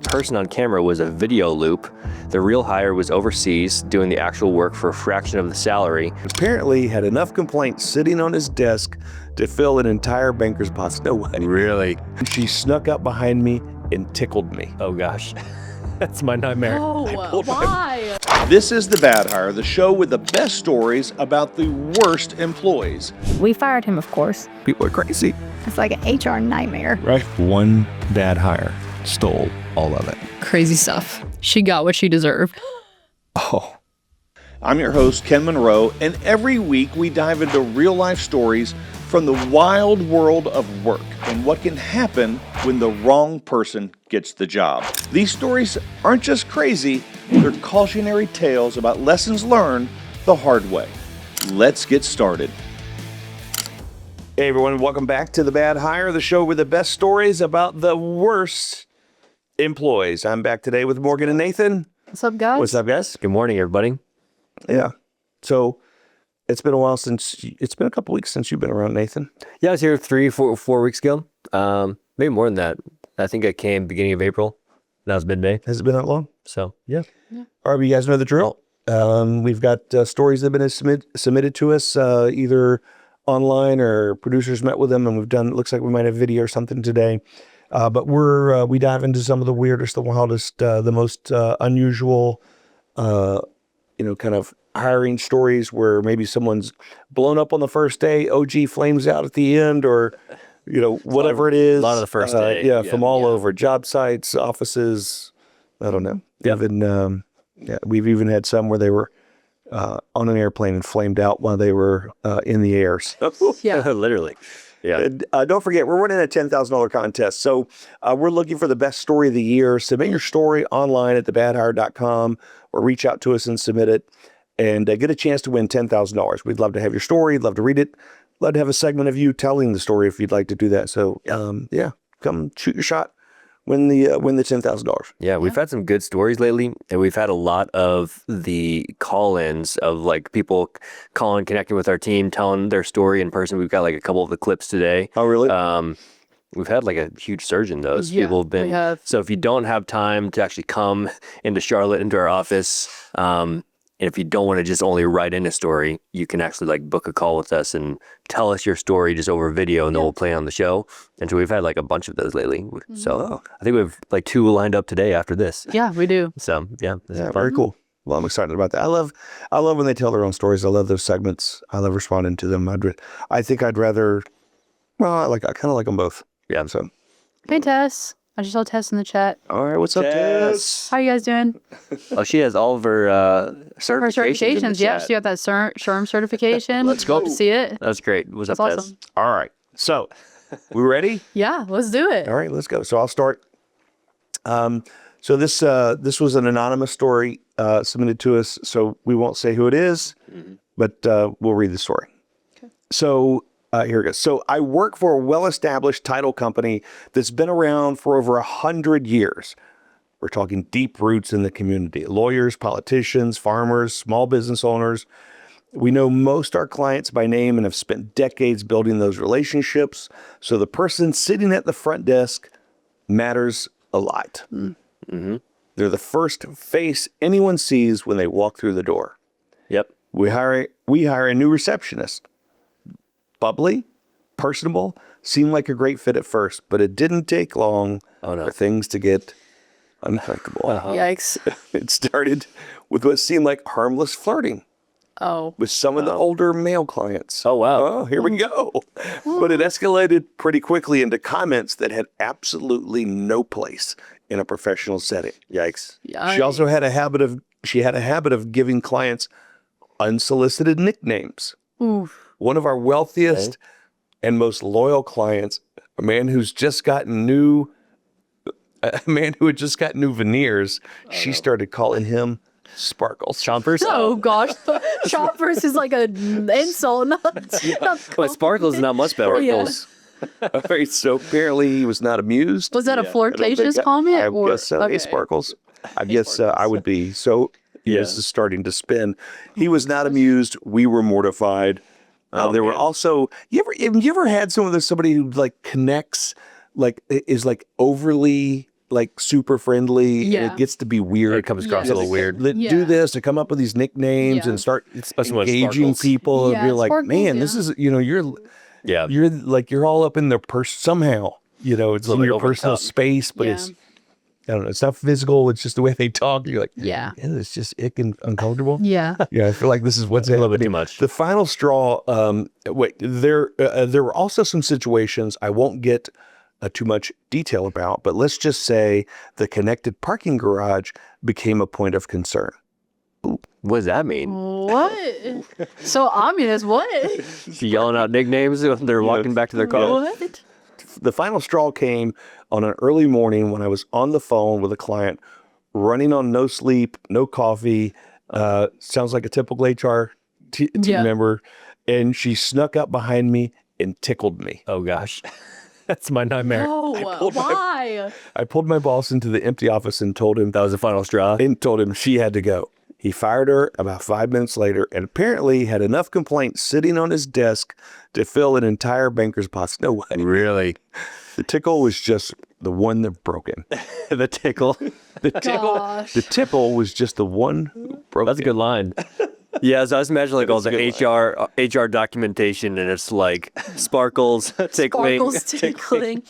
person on camera was a video loop. The real hire was overseas doing the actual work for a fraction of the salary. Apparently had enough complaints sitting on his desk to fill an entire banker's box. No way. Really? She snuck up behind me and tickled me. Oh gosh. That's my nightmare. Oh, why? This is The Bad Hire, the show with the best stories about the worst employees. We fired him, of course. People are crazy. It's like an HR nightmare. Right. One bad hire stole all of it. Crazy stuff. She got what she deserved. Oh. I'm your host, Ken Monroe, and every week we dive into real-life stories from the wild world of work and what can happen when the wrong person gets the job. These stories aren't just crazy, they're cautionary tales about lessons learned the hard way. Let's get started. Hey everyone, welcome back to The Bad Hire, the show with the best stories about the worst employees. I'm back today with Morgan and Nathan. What's up, guys? What's up, guys? Good morning, everybody. Yeah. So it's been a while it's been a couple weeks since you've been around, Nathan. Yeah, I was here 4 weeks ago. Maybe more than that. I think I came beginning of April. That was mid-May. Has it been that long? So, yeah. All right, you guys know the drill. We've got stories that have been submitted to us either online or producers met with them, and we've done, it looks like we might have video or something today. But we dive into some of the weirdest, the wildest, the most unusual, kind of hiring stories where maybe someone's blown up on the first day, OG flames out at the end, or, whatever it is. A lot of the first day. From all over, job sites, offices, I don't know. Yep. Even, we've even had some where they were on an airplane and flamed out while they were in the air. Yeah. Literally. Yeah. And, don't forget, we're running a $10,000 contest. So we're looking for the best story of the year. Submit your story online at thebadhire.com or reach out to us and submit it and get a chance to win $10,000. We'd love to have your story. Love to read it. Love to have a segment of you telling the story if you'd like to do that. So, come shoot your shot. Win the $10,000. Yeah, we've had some good stories lately, and we've had a lot of the call-ins of like people calling, connecting with our team, telling their story in person. We've got like a couple of the clips today. Oh, really? We've had like a huge surge in those. Yeah, People have been. we have. So if you don't have time to actually come into Charlotte, into our office, and if you don't want to just only write in a story, you can actually like book a call with us and tell us your story just over video, and then we'll play on the show. And so we've had like a bunch of those lately. So I think we have like 2 lined up today after this. Yeah, we do. So yeah, this is fun. Very cool. Well, I'm excited about that. I love when they tell their own stories. I love those segments. I love responding to them. I think I'd rather. Well, I kind of like them both. Yeah. So. Hey, Tess. I just saw Tess in the chat. All right. What's up, Tess? How you guys doing? Oh, she has all of her Her certifications. in the certifications. Yeah, chat. she got that SHRM certification. Let's go. Love to see it. That's great. What's That's up, Tess? awesome. All right. So, we ready? Yeah, let's do it. All right. Let's go. So I'll start. So this was an anonymous story submitted to us. So we won't say who it is, but we'll read the story. Okay. So here it goes. So I work for a well-established title company that's been around for over 100 years. We're talking deep roots in the community. Lawyers, politicians, farmers, small business owners. We know most our clients by name and have spent decades building those relationships. So the person sitting at the front desk matters a lot. Mm-hmm. They're the first face anyone sees when they walk through the door. Yep. We hire a new receptionist. Bubbly, personable, seemed like a great fit at first, but it didn't take long for things to get uncomfortable. Yikes. It started with what seemed like harmless flirting Oh. with some of the older male clients. Oh, wow. Oh, here we go. But it escalated pretty quickly into comments that had absolutely no place in a professional setting. Yikes. She also had a habit of giving clients unsolicited nicknames. Oof. One of our wealthiest and most loyal clients, a man who had just gotten new veneers, she started calling him Sparkles. Chompers? Oh gosh, Chompers is like an insult. But Sparkles is not much better. Yeah. All right, so apparently he was not amused. Was that a flirtatious comment? I or? guess so. Hey, Sparkles. I guess I would be. So this is starting to spin. He was not amused. We were mortified. There were also, have you ever had somebody who like connects, like is like overly like super friendly. Yeah. It gets to be weird. It comes across Yeah. a little weird. Yeah. Do this to come up with these nicknames Yeah. and start Especially when it engaging sparkles. people and Yeah, be like, sparkles, man, this yeah. is, you know, Yeah. you're like, you're all up in their somehow, you know, it's a little in bit your over the personal top. space, but Yeah. it's, I don't know, it's not physical. It's just the way they talk. You're like, Yeah. it's just ick and uncomfortable. Yeah. Yeah, I feel like this is what's A little bit happening. too much. The final straw. There were also some situations I won't get too much detail about, but let's just say the connected parking garage became a point of concern. What does that mean? What? So ominous. What? Yelling out nicknames when they're walking back to their car? What? The final straw came on an early morning when I was on the phone with a client, running on no sleep, no coffee. Sounds like a typical HR team Yeah. member, and she snuck up behind me and tickled me. Oh, gosh. That's my nightmare. Oh, why? I pulled my boss into the empty office and told him That was the final straw. she had to go. He fired her about 5 minutes later and apparently had enough complaints sitting on his desk to fill an entire banker's box. No way. Really? The tickle was just the one that broke him. The tickle. Gosh. The tickle was just the one who broke That's a good line. Yeah, so I was imagining like all the HR documentation, and it's like sparkles, tickling, Sparkles tickling.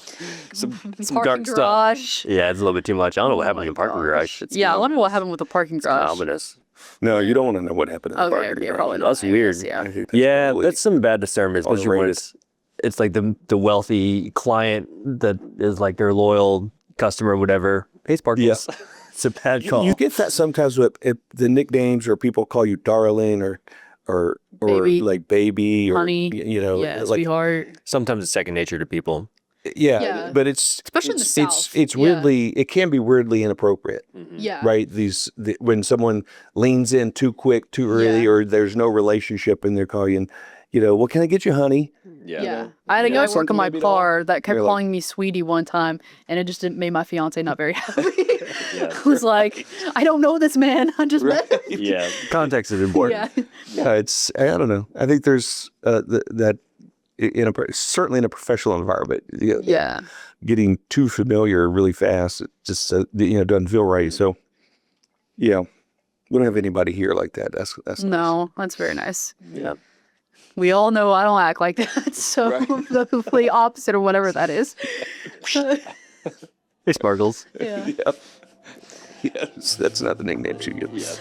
some Parking dark stuff. garage. Yeah, it's a little bit too much. I don't know what happened in the parking garage. It's Yeah, I wonder what happened with the parking garage. ominous. No, you don't want to know what happened in the Okay, parking yeah, garage. probably not. That's weird. Yeah. Yeah, that's some bad discernment, especially when Underrated. it's like the wealthy client that is like their loyal customer, whatever. Hey, sparkles. Yeah. It's a bad call. You get that sometimes with the nicknames, or people call you darling or Baby. like baby or Honey. you know, Yeah, like sweetheart. Sometimes it's second nature to people. Yeah. but it's Especially in the South. it's Yeah. weirdly, it can be weirdly inappropriate, Yeah. right? When someone leans in too quick, too early, Yeah. or there's no relationship, and they're calling, you know, what can I get you, honey? Yeah. I had a guy work on my maybe at all. car that kept You're like- calling me sweetie one time, and it just made my fiance not very happy. I was like, I don't know this man. I just met him. Yeah, context is important. Yeah. Yeah, it's, I don't know. I think there's that certainly in a professional environment, you know, Yeah. getting too familiar really fast, it just doesn't feel right. So, yeah, we don't have anybody here like that. That's nice. No, that's very nice. Yeah. We all know I don't act like that. So the complete opposite or whatever that is. Hey, sparkles. Yeah. Yes, that's not the nickname she gives.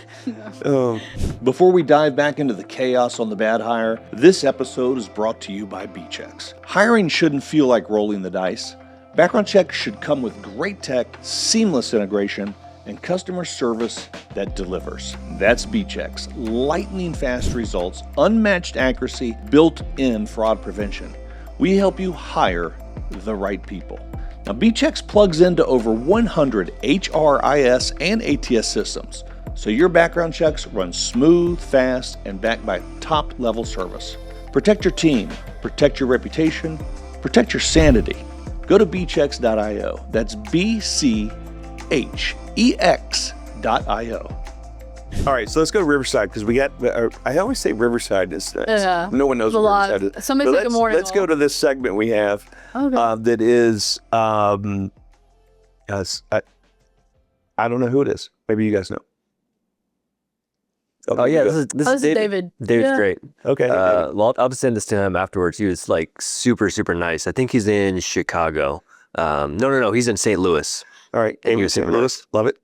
Before we dive back into the chaos on the bad hire, this episode is brought to you by BChex. Hiring shouldn't feel like rolling the dice. Background checks should come with great tech, seamless integration, and customer service that delivers. That's BChex. Lightning fast results, unmatched accuracy, built-in fraud prevention. We help you hire the right people. Now, BChex plugs into over 100 HRIS and ATS systems, so your background checks run smooth, fast, and backed by top-level service. Protect your team, protect your reputation, protect your sanity. Go to bchex.io. That's BChex.io. All right, so let's go to Riverside because we got. I always say Riverside is. Yeah, no one knows it's a what lot. Riverside is. Somebody But say good morning, Let's go all. to this segment we have Okay. that is. I don't know who it is. Maybe you guys know. Oh yeah, you this Oh, is this is David. David's Yeah. great. Okay. Well, I'll send this to him afterwards. He was like super, super nice. I think he's in Chicago. No, he's in St. Louis. All right. He Amy, was St. super Louis. Love it.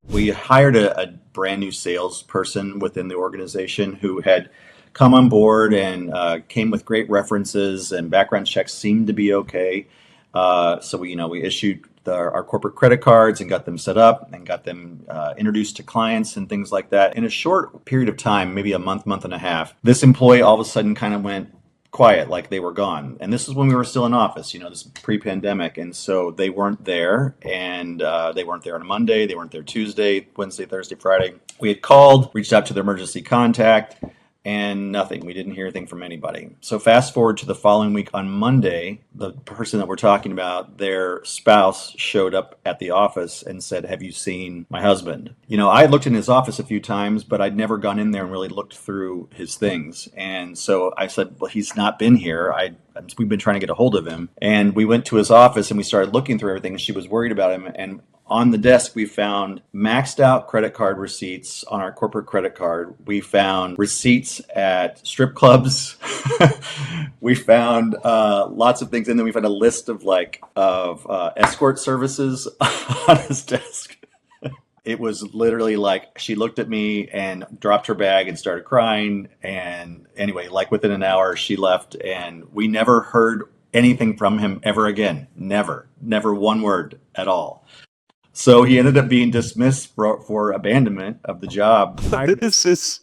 We hired a brand new salesperson within the organization who had come on board and came with great references, and background checks seemed to be okay. So we issued our corporate credit cards and got them set up and got them introduced to clients and things like that. In a short period of time, maybe a month and a half, this employee all of a sudden kind of went quiet, like they were gone. And this is when we were still in office, this pre-pandemic. And so they weren't there, and they weren't there on a Monday. They weren't there Tuesday, Wednesday, Thursday, Friday. We had called, reached out to their emergency contact, and nothing. We didn't hear anything from anybody. So fast forward to the following week on Monday, the person that we're talking about, their spouse showed up at the office and said, "Have you seen my husband?" I looked in his office a few times, but I'd never gone in there and really looked through his things. And so I said, "Well, he's not been here. we've been trying to get a hold of him. And we went to his office and we started looking through everything, and she was worried about him. And on the desk, we found maxed out credit card receipts on our corporate credit card. We found receipts at strip clubs. We found lots of things. And then we found a list of escort services on his desk. It was literally like she looked at me and dropped her bag and started crying. And anyway, like within an hour, she left, and we never heard anything from him ever again. Never one word at all. So he ended up being dismissed for abandonment of the job. This is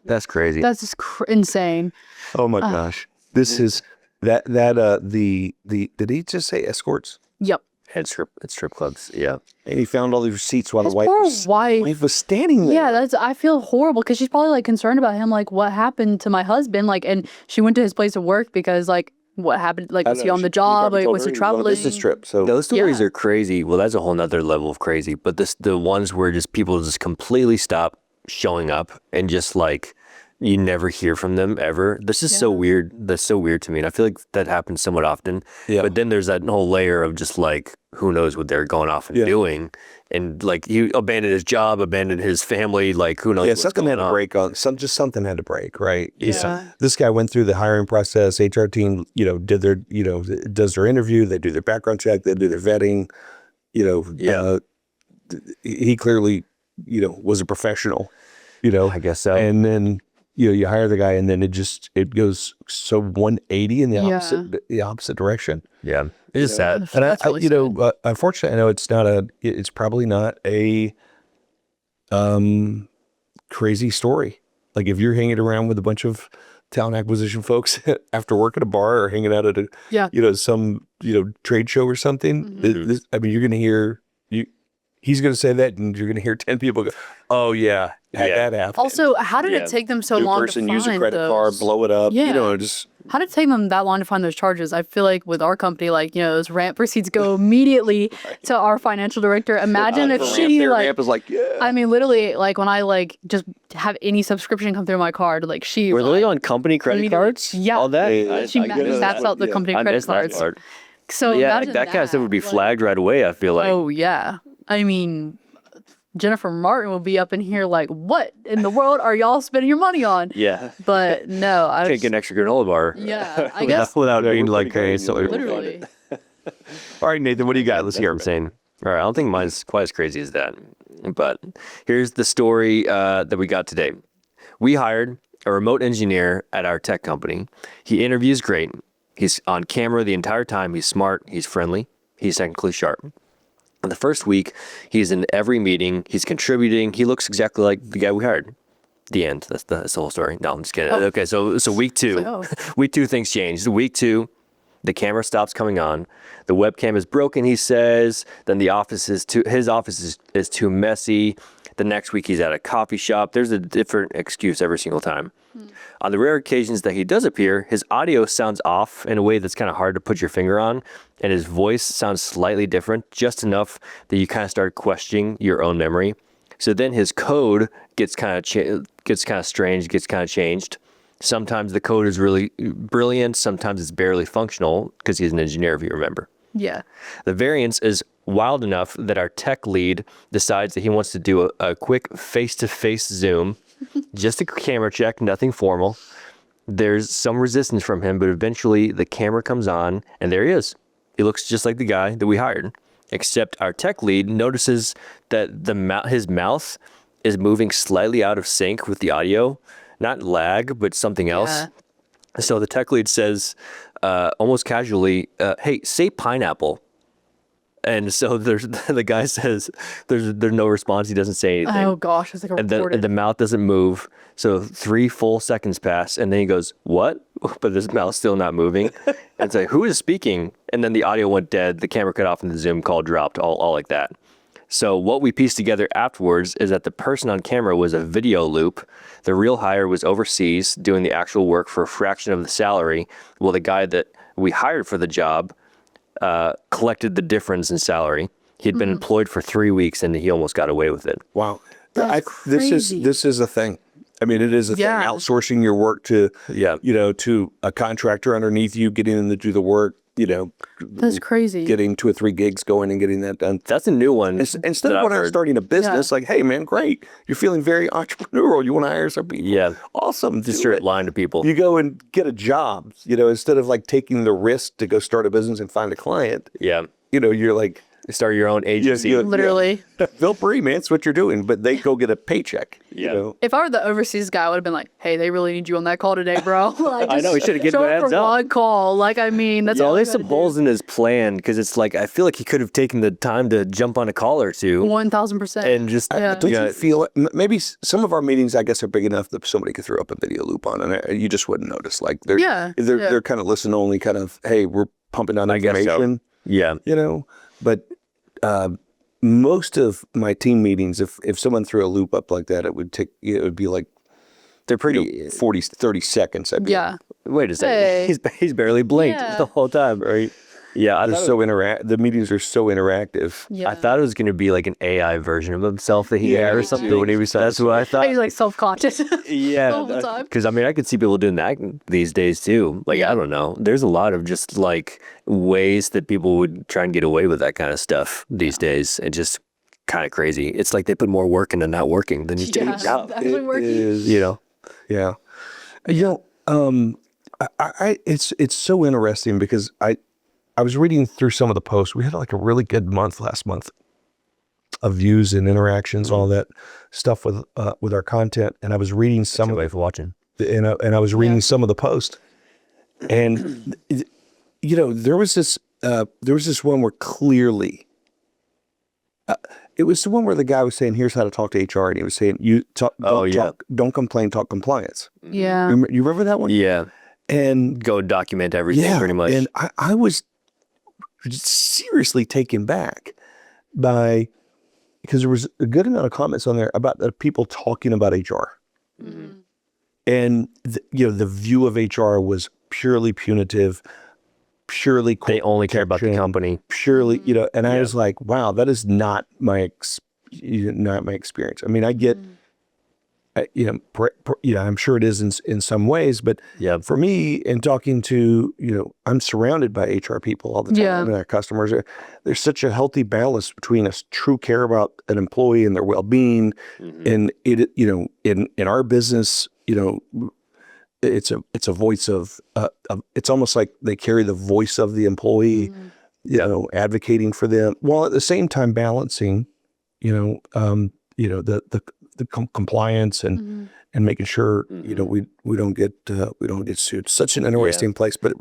That's crazy. That's just insane. oh my gosh. This is that the did he just say escorts? Yep. At strip clubs. Yeah. And he found all these receipts while His the poor wife wife. was standing there. Yeah, I feel horrible because she's probably like concerned about him, like what happened to my husband, like, and she went to his place of work because like what happened, like I was don't he know, on the she job, probably like told was her he was on a traveling? business trip. So Those stories Yeah. are crazy. Well, that's a whole nother level of crazy. But the ones where just people just completely stop showing up and just like you never hear from them ever. This is so weird. That's so weird to me. And I feel like that happens somewhat often. Yeah. But then there's that whole layer of just like, who knows what they're going off and doing. And like he abandoned his job, abandoned his family. Like who knows? yeah, what's something going had to on. break on something had to break, right? Yeah. This guy went through the hiring process. HR team, did their, does their interview. They do their background check. They do their vetting. He clearly, was a professional. I guess so. And then you hire the guy, and then it goes so 180 in the opposite direction. Yeah. It's just sad. And That's really sad. Unfortunately, I know it's probably not a crazy story. Like if you're hanging around with a bunch of talent acquisition folks after work at a bar or hanging out at a some trade show or something, you're going to hear he's going to say that, and you're going to hear 10 people go, "Oh yeah, that happened." Also, how did it take them so New long person to find use a credit those? card, blow it up. Yeah. Just How did it take them that long to find those charges? I feel like with our company, like, those ramp receipts go immediately to our financial director. Imagine if she ramp is like, yeah. I mean, literally, like when I like just have any subscription come through my card, like she We're literally on company credit immediately- cards? Yeah. All that? she I guess maps out the company I credit missed that cards. part. So Yeah, imagine that kind of stuff would be like- flagged right away, I feel like. Oh yeah, I mean, Jennifer Martin will be up in here like, what in the world are y'all spending your money on? Yeah. But no, I Can't just, get an extra granola bar. yeah, I guess Without being we're like, pretty hey, good. so literally. All right, Nathan, what do you got? Let's hear it. insane. All right, I don't think mine's quite as crazy as that. But here's the story that we got today. We hired a remote engineer at our tech company. He interviews great. He's on camera the entire time. He's smart. He's friendly. He's technically sharp. In the first week, he's in every meeting. He's contributing. He looks exactly like the guy we hired. The end. That's the whole story. No, I'm just kidding. Okay, so week two. Week two, things changed. Week two, the camera stops coming on. The webcam is broken, he says. Then his office is too messy. The next week, he's at a coffee shop. There's a different excuse every single time. On the rare occasions that he does appear, his audio sounds off in a way that's kind of hard to put your finger on, and his voice sounds slightly different, just enough that you kind of start questioning your own memory. So then his code gets kind of strange, gets kind of changed. Sometimes the code is really brilliant, sometimes it's barely functional because he's an engineer, if you remember. Yeah. The variance is wild enough that our tech lead decides that he wants to do a quick face-to-face Zoom, just a camera check, nothing formal. There's some resistance from him, but eventually the camera comes on, and there he is. He looks just like the guy that we hired, except our tech lead notices that his mouth is moving slightly out of sync with the audio, not lag, but something else. Yeah. So the tech lead says, almost casually, "Hey, say pineapple." And so the guy says, there's no response. He doesn't say anything. Oh gosh, it's like a And recorded. the mouth doesn't move. So 3 full seconds pass, and then he goes, "What?" But his mouth's still not moving. And it's like, who is speaking? And then the audio went dead. The camera cut off, and the Zoom call dropped. All like that. So what we pieced together afterwards is that the person on camera was a video loop. The real hire was overseas doing the actual work for a fraction of the salary, while the guy that we hired for the job collected the difference in salary. He'd been employed for 3 weeks, and he almost got away with it. Wow. That's crazy. This is a thing. I mean, it is a thing. Yeah. Outsourcing your work to, Yeah. to a contractor underneath you, getting them to do the work, That's crazy. getting 2 or 3 gigs going and getting that done. That's a new one. Instead that of I've going out and heard. starting a business, like, hey, man, great. You're feeling very entrepreneurial. You want to hire some people. Yeah. Awesome. Just do straight it. lying to people. You go and get a job, instead of like taking the risk to go start a business and find a client, Yeah. you're like, Start your own agency. Literally. feel free, man. It's what you're doing. But they go get a paycheck. Yeah. If I were the overseas guy, I would have been like, hey, they really need you on that call today, bro. Like, I know, he just should've given show him a up for heads up. one call. Like, I mean, that's Yeah, all there's you some gotta do. holes in his plan because it's like I feel like he could have taken the time to jump on a call or two 1000%. and just Don't you feel maybe some of our meetings, I guess, are big enough that somebody could throw up a video loop on and you just wouldn't notice. Like they're kind of listen only, kind of, hey, we're pumping out guess so. information. yeah. But most of my team meetings, if someone threw a loop up like that, it would be like They're pretty. 40, 30 seconds. I'd be Yeah. Wait a second. Hey. He's barely blinked Yeah. the whole time, right? Yeah, they're so the meetings are so interactive. Yeah. I thought it was going to be like an AI version of himself that he had or something when he was. That's what I thought. He's like self-conscious. Yeah, all the time. because I mean, I could see people doing that these days too. Like, I don't know. There's a lot of just like ways that people would try and get away with that kind of stuff these days. It's just kind of crazy. It's like they put more work into not working than you do. Yeah, actually working. Yeah. It's so interesting because I was reading through some of the posts. We had like a really good month last month of views and interactions, all that stuff with our content. And I was reading some Away for watching. and I was reading some of the posts, and there was this one where clearly. It was the one where the guy was saying, "Here's how to talk to HR," and he was saying, "You talk, don't complain, talk compliance." Yeah. You remember that one? Yeah. And Go document everything pretty much. And I was seriously taken back because there was a good amount of comments on there about the people talking about HR. Mm-hmm. And the view of HR was purely punitive, purely They only care about the protection, company. purely, and I was like, wow, that is not my experience. I mean, I get, I'm sure it is in some ways, but Yeah. for me, in talking to, I'm surrounded by HR people all the time, Yeah. and our customers. There's such a healthy balance between us true care about an employee and their well-being, and it, in our business, it's a voice of it's almost like they carry the voice of the employee, advocating for them, while at the same time balancing, the compliance and making sure we don't get sued. Such an interesting place, but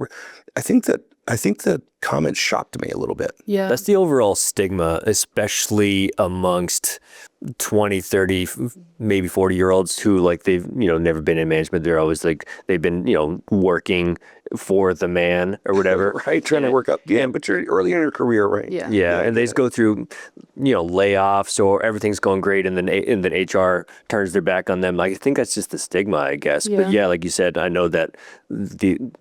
I think that comment shocked me a little bit. Yeah. That's the overall stigma, especially amongst 20, 30, maybe 40-year-olds who like they've, never been in management. They're always like, they've been, working for the man or whatever. Right, trying to work up. Yeah, but you're early in your career, right? Yeah. Yeah, and they just go through, layoffs or everything's going great, and then HR turns their back on them. Like, I think that's just the stigma, I guess. But yeah, like you said, I know that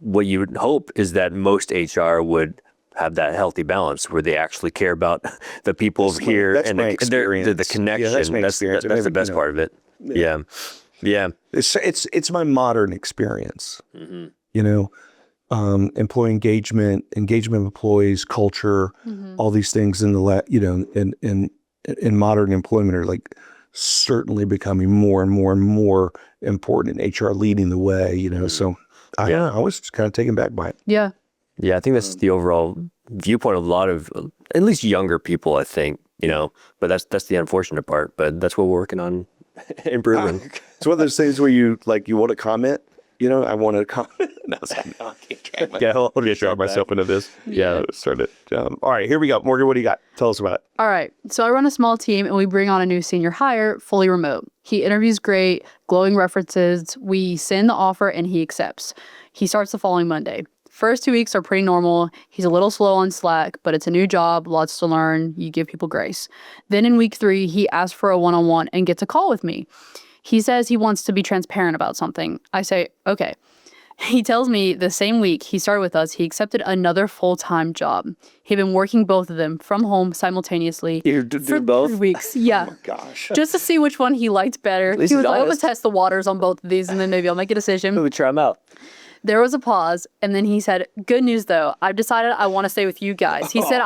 what you would hope is that most HR would have that healthy balance where they actually care about the people over here that's and my the experience. connection. Yeah, that's my experience. That's the best part of it. Yeah. Yeah. It's my modern experience. Employee engagement of employees, culture, all these things in in modern employment are like certainly becoming more and more and more important, and HR leading the way. So I was just kind of taken back by it. Yeah. Yeah, I think that's the overall viewpoint of a lot of, at least younger people, I think, but that's the unfortunate part, but that's what we're working on improving. It's one of those things where you want to comment, I want to comment. And I was like, no, I can't I'll drag myself into this. Yeah. Start it. All right, here we go. Morgan, what do you got? Tell us about it. All right. So I run a small team and we bring on a new senior hire, fully remote. He interviews great, glowing references. We send the offer and he accepts. He starts the following Monday. First 2 weeks are pretty normal. He's a little slow on Slack, but it's a new job, lots to learn. You give people grace. Then in week 3, he asks for a one-on-one and gets a call with me. He says he wants to be transparent about something. I say, okay. He tells me the same week he started with us, he accepted another full-time job. He'd been working both of them from home simultaneously You for do both? 3 weeks. Yeah. Gosh. Just to see which one he liked better. least He was he's like, I'm going honest. to test the waters on both of these and then maybe I'll make a decision. We try them out. There was a pause, and then he said, "Good news, though. I've decided I want to stay with you guys." He said,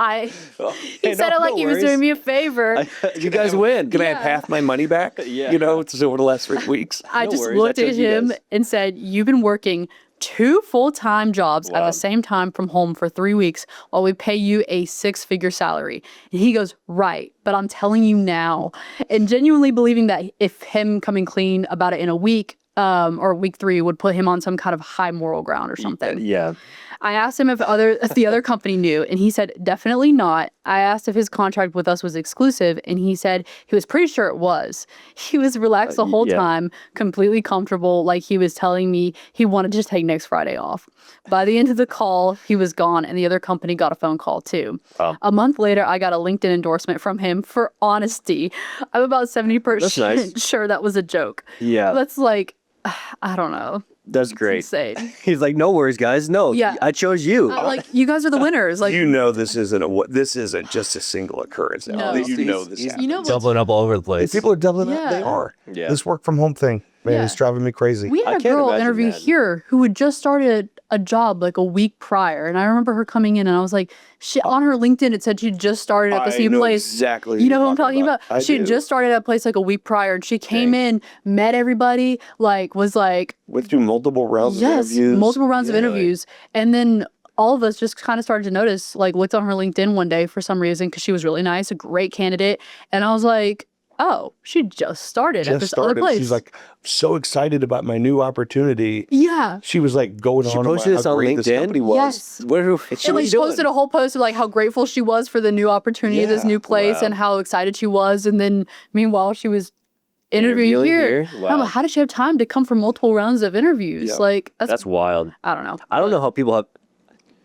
he said it like he was doing me a favor. You guys win. Can I have half my money back? Yeah. You know, it's over the last 3 weeks. I No just worries, I looked at chose you him guys. and said, "You've been working 2 full-time jobs at the same time from home for 3 weeks while we pay you a 6-figure salary." And he goes, "Right, but I'm telling you now," and genuinely believing that if him coming clean about it in a week, or week 3 would put him on some kind of high moral ground or something. Yeah. I asked him if the other company knew, and he said definitely not. I asked if his contract with us was exclusive, and he said he was pretty sure it was. He was relaxed the whole yeah. time, completely comfortable, like he was telling me he wanted to just take next Friday off. By the end of the call, he was gone, and the other company got a phone call too. Oh. A month later, I got a LinkedIn endorsement from him for honesty. I'm about 70% That's nice. sure that was a joke. Yeah. That's like, I don't know. That's It's great. insane. He's like, no worries, guys. No, Yeah. I chose you. Like, you guys are the winners. Like, You know, this isn't just a single occurrence. No. You know this He's happens. you know, what's doubling up all over the If place. people are doubling up, they Yeah. are. Yeah. This work from home thing, man, Yeah. it's driving me crazy. we I had a can't girl imagine interview that. here who had just started a job like a week prior, and I remember her coming in, and I was like, she on her LinkedIn it said she just started at the same place. exactly. You know who I'm talking about? I She had do. just started at a place like a week prior, and she came in, met everybody, like was like, Went through multiple rounds of yes, interviews. multiple rounds of interviews, and then all of us just kind of started to notice, like looked on her LinkedIn one day for some reason because she was really nice, a great candidate, and I was like, oh, she just started at this other place. She's like so excited about my new opportunity. yeah. She was like going She on about posted this how on great this LinkedIn? company was. Yes. What are And like she posted a whole post of like how grateful she was for the new opportunity, this Yeah, new place, wow. and how excited she was. And then meanwhile she was interviewing here. Interviewing here? I'm Wow. like, how did she have time to come for multiple rounds of interviews? Yeah. Like That's wild. I don't know. I don't know how people have,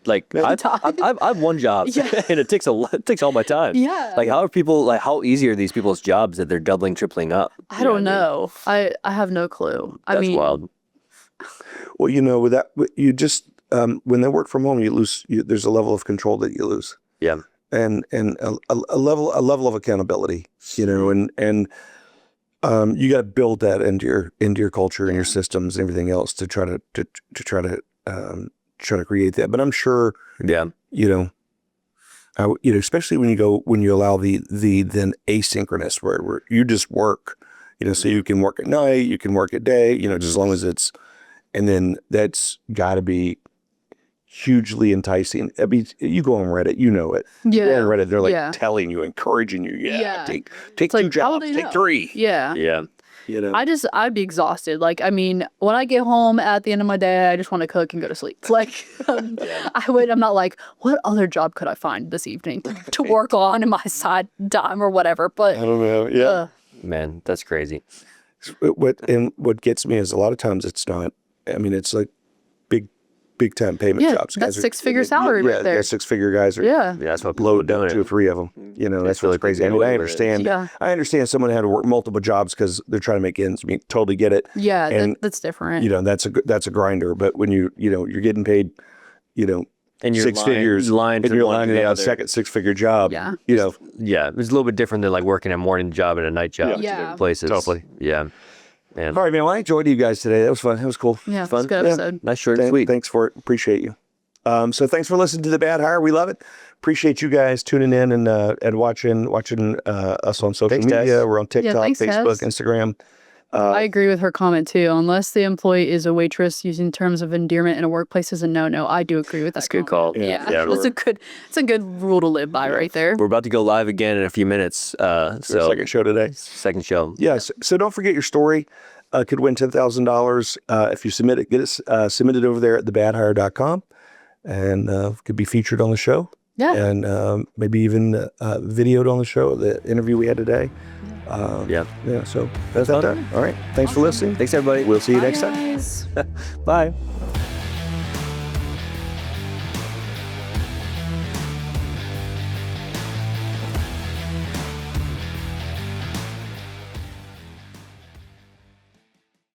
like, time. I've one job, Yeah. and it takes all my time. Yeah. Like, how are people, like, how easy are these people's jobs that they're doubling, tripling up? I don't know. I have no clue. I That's mean, wild. Well, you know, with that, you just when they work from home, you lose. There's a level of control that you lose, Yeah. and a level of accountability. You know, and you got to build that into your culture and your systems and everything else to try to create that. But I'm sure, Yeah. you know, especially when you allow the then asynchronous where you just work, you know, so you can work at night, you can work at day, you know, just as long as it's, and then that's got to be hugely enticing. I mean, you go on Reddit, you know it. Yeah. You go on Reddit, they're like Yeah. telling you, encouraging you, Yeah. take It's 2 like, how will jobs, they take know? 3. Yeah. Yeah. You know, I'd be exhausted. Like, I mean, when I get home at the end of my day, I just want to cook and go to sleep. Like, I'm not like, what other job could I find this evening to work on in my side time or whatever? But I don't know. Yeah. uh, Man, that's crazy. What gets me is a lot of times it's not. I mean, it's like big time payment Yeah, jobs. that's Guys are- 6-figure salary right yeah, there. Yeah, 6-figure guys are yeah. Yeah, that's what people loaded are doing. 2 or 3 of them. You know, that's really really crazy. I people mean, I over it. understand. Yeah. I understand someone had to work multiple jobs because they're trying to make ends meet. Totally get it. Yeah, And, that's different. You know, that's a grinder. But when you're getting paid, you know, And you're 6 figures, lying and to you're one to lining the up a other. second 6-figure job. Yeah. You know, Yeah, it's a little bit different than like working a morning job and a night job. Yeah. Two different places. Totally. Yeah. Man. all right, man. Well, I enjoyed you guys today. That was fun. It was cool. Yeah, Fun. it's a good Yeah. episode. Nice, short, and sweet. Thanks for it. Appreciate you. So thanks for listening to The Bad Hire. We love it. Appreciate you guys tuning in and watching us on social Thanks, media. Tess. We're on TikTok, thanks, Facebook, Tess. Instagram. I agree with her comment too. Unless the employee is a waitress, using terms of endearment in a workplace is a no-no. I do agree with that. That's a good comment. call. Yeah, Yeah, it's a good rule to live by right there. We're about to go live again in a few minutes. So So second show today. second show. Yes. So don't forget your story could win $10,000 if you submit it. Get it submitted over there at thebadhire.com and could be featured on the show. Yeah. And maybe even videoed on the show, the interview we had today. Yeah. Yeah. So that's that. All right. Thanks for listening. Thanks, everybody. We'll see you next time. Guys. Bye. Bye.